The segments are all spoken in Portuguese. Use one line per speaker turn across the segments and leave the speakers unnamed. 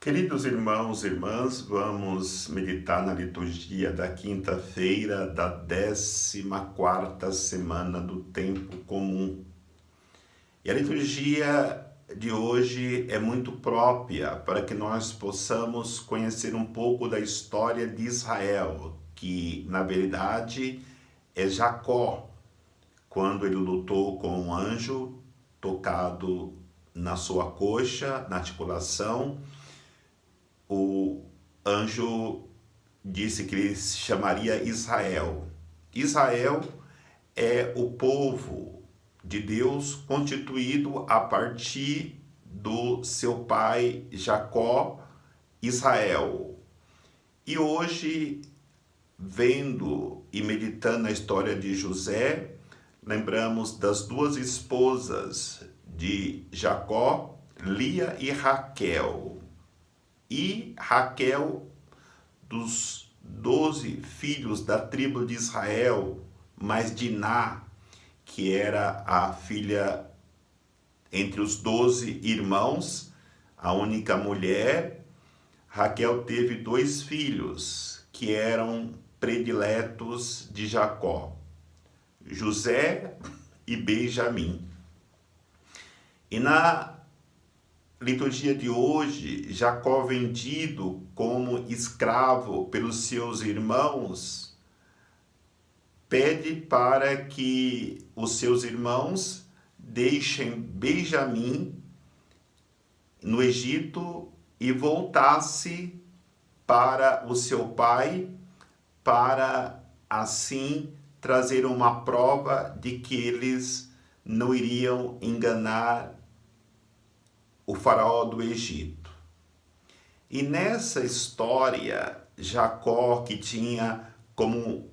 Queridos irmãos e irmãs, vamos meditar na liturgia da quinta-feira da 14ª semana do Tempo Comum. E a liturgia de hoje é muito própria para que nós possamos conhecer um pouco da história de Israel, que na verdade é Jacó, quando ele lutou com um anjo tocado na sua coxa, na articulação. O anjo disse que ele se chamaria Israel. Israel é o povo de Deus constituído a partir do seu pai Jacó, Israel. E hoje, vendo e meditando na história de José, lembramos das duas esposas de Jacó, Lia e Raquel. E Raquel, dos 12 filhos da tribo de Israel, mais Diná, que era a filha entre os 12 irmãos, a única mulher, Raquel teve 2 filhos que eram prediletos de Jacó, José e Benjamim. E na liturgia de hoje, Jacó, vendido como escravo pelos seus irmãos, pede para que os seus irmãos deixem Benjamim no Egito e voltasse para o seu pai, para assim trazer uma prova de que eles não iriam enganar o faraó do Egito. E nessa história, Jacó, que tinha como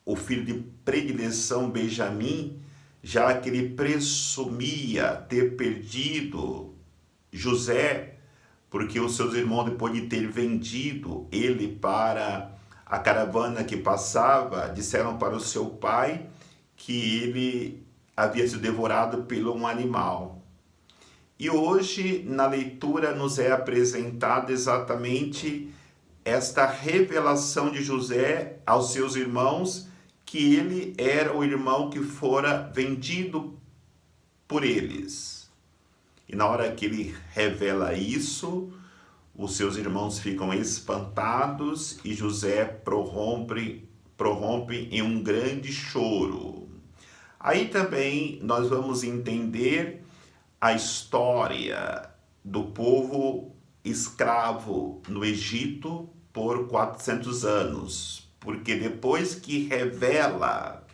o filho de predileção Benjamim, já que ele presumia ter perdido José, porque os seus irmãos, depois de ter vendido ele para a caravana que passava, disseram para o seu pai que ele havia sido devorado por um animal. E hoje, na leitura, nos é apresentada exatamente esta revelação de José aos seus irmãos, que ele era o irmão que fora vendido por eles. E na hora que ele revela isso, os seus irmãos ficam espantados e José prorrompe em um grande choro. Aí também nós vamos entender a história do povo escravo no Egito por 400 anos, porque depois que revela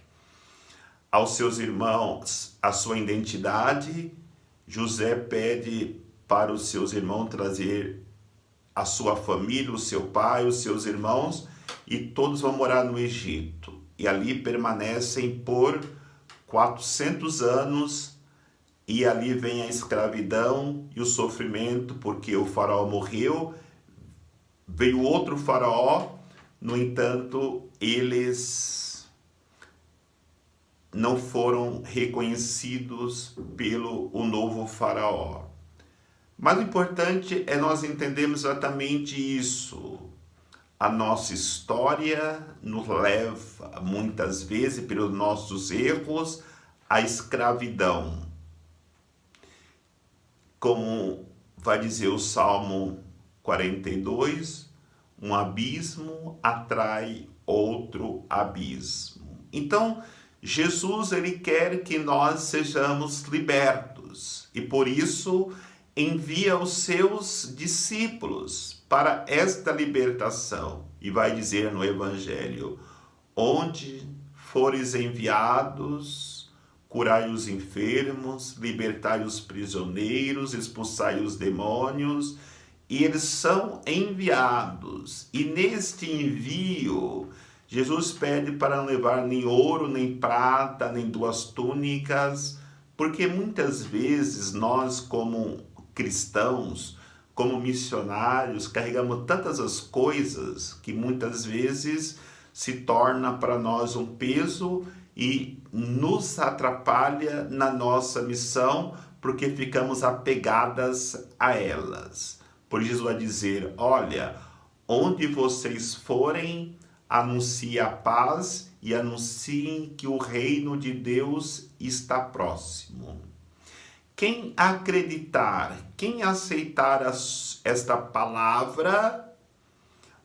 aos seus irmãos a sua identidade, José pede para os seus irmãos trazer a sua família, o seu pai, os seus irmãos, e todos vão morar no Egito. E ali permanecem por 400 anos. E ali vem a escravidão e o sofrimento, porque o faraó morreu, veio outro faraó, no entanto, eles não foram reconhecidos pelo o novo faraó. Mas o importante é nós entendermos exatamente isso. A nossa história nos leva, muitas vezes, pelos nossos erros, à escravidão. Como vai dizer o Salmo 42, um abismo atrai outro abismo. Então, Jesus, ele quer que nós sejamos libertos e por isso envia os seus discípulos para esta libertação. E vai dizer no Evangelho: onde fores enviados, curai os enfermos, libertai os prisioneiros, expulsai os demônios. E eles são enviados. E neste envio, Jesus pede para não levar nem ouro, nem prata, nem 2 túnicas, porque muitas vezes nós, como cristãos, como missionários, carregamos tantas as coisas que muitas vezes se torna para nós um peso e nos atrapalha na nossa missão, porque ficamos apegadas a elas. Por isso vai dizer, olha, onde vocês forem, anuncie a paz e anunciem que o reino de Deus está próximo. Quem acreditar, quem aceitar esta palavra,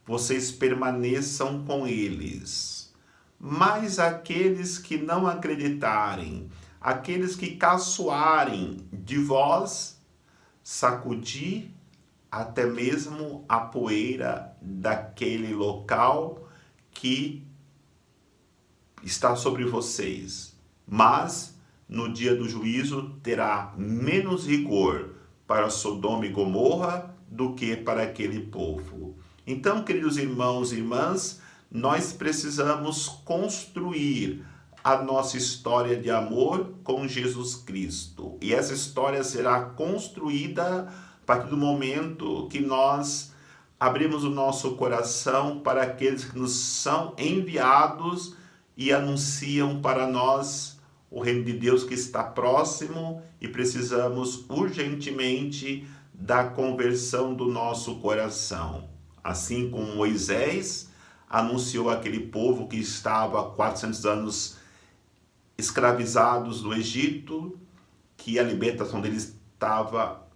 vocês permaneçam com eles. Mas aqueles que não acreditarem, aqueles que caçoarem de vós, sacudi até mesmo a poeira daquele local que está sobre vocês. Mas no dia do juízo terá menos rigor para Sodoma e Gomorra do que para aquele povo. Então, queridos irmãos e irmãs, nós precisamos construir a nossa história de amor com Jesus Cristo. E essa história será construída a partir do momento que nós abrimos o nosso coração para aqueles que nos são enviados e anunciam para nós o reino de Deus que está próximo e precisamos urgentemente da conversão do nosso coração. Assim como Moisés anunciou àquele povo que estava há 400 anos escravizados no Egito, que a libertação deles estava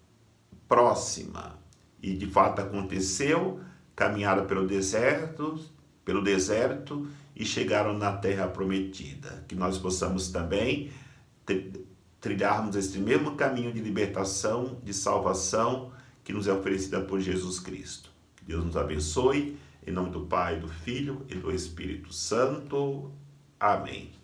próxima. E de fato aconteceu, caminharam pelo deserto e chegaram na terra prometida. Que nós possamos também trilharmos esse mesmo caminho de libertação, de salvação que nos é oferecida por Jesus Cristo. Que Deus nos abençoe, em nome do Pai, do Filho e do Espírito Santo. Amém.